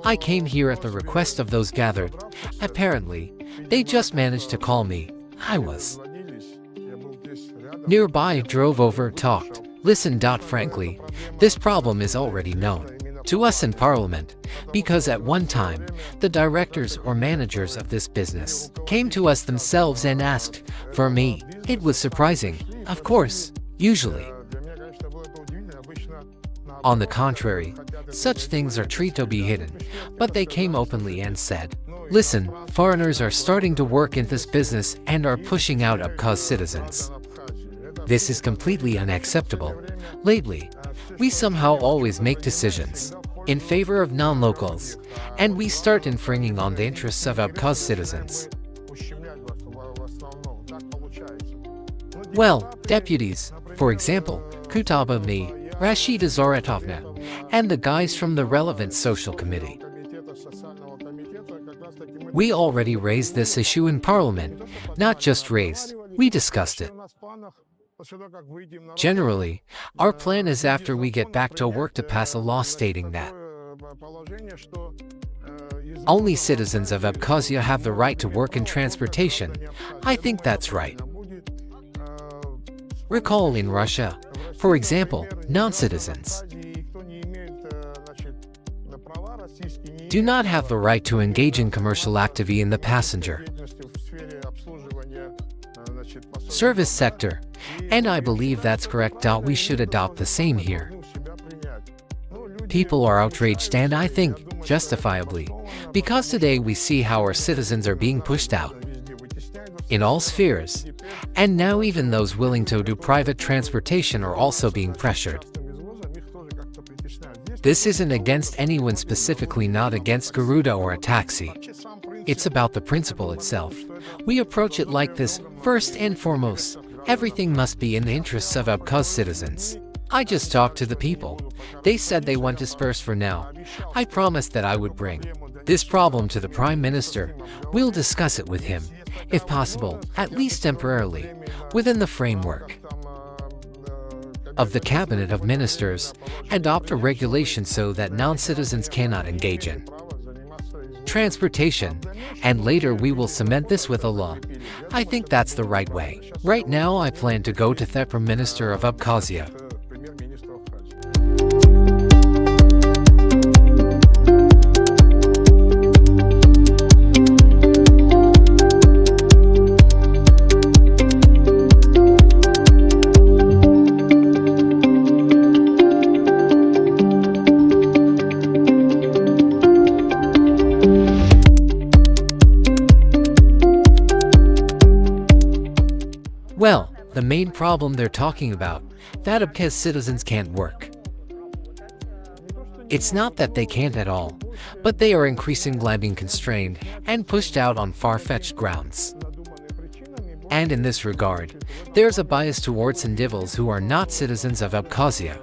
I came here at the request of those gathered. Apparently, they just managed to call me. I was nearby, drove over, talked, listened. Frankly, this problem is already known to us in Parliament, because at one time, the directors or managers of this business came to us themselves and asked for me. It was surprising, of course, usually. On the contrary, such things are treated to be hidden, but they came openly and said, listen, foreigners are starting to work in this business and are pushing out Abkhaz citizens. This is completely unacceptable. Lately, we somehow always make decisions in favor of non-locals, and we start infringing on the interests of Abkhaz citizens. Well, deputies, for example, Kutaba me, Rashida Zaratovna, and the guys from the relevant social committee. We already raised this issue in Parliament, not just raised, we discussed it. Generally, our plan is after we get back to work to pass a law stating that only citizens of Abkhazia have the right to work in transportation. I think that's right. Recall in Russia, for example, non-citizens do not have the right to engage in commercial activity in the passenger service sector, and I believe that's correct. We should adopt the same here. People are outraged, and I think, justifiably, because today we see how our citizens are being pushed out in all spheres, and now even those willing to do private transportation are also being pressured. This isn't against anyone specifically, not against Garuda or a taxi. It's about the principle itself. We approach it like this: first and foremost, everything must be in the interests of Abkhaz citizens. I just talked to the people. They said they want dispersed for now. I promised that I would bring this problem to the Prime Minister. We'll discuss it with him, if possible, at least temporarily, within the framework of the Cabinet of Ministers, adopt a regulation so that non-citizens cannot engage in transportation, and later we will cement this with a law. I think that's the right way. Right now I plan to go to the Prime Minister of Abkhazia. Well, the main problem they're talking about, that Abkhaz citizens can't work. It's not that they can't at all, but they are increasingly being constrained and pushed out on far-fetched grounds. And in this regard, there's a bias towards individuals who are not citizens of Abkhazia.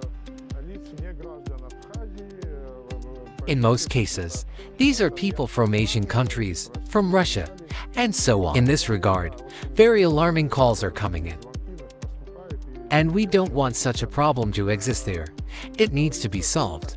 In most cases, these are people from Asian countries, from Russia, and so on. In this regard, very alarming calls are coming in. And we don't want such a problem to exist there. It needs to be solved.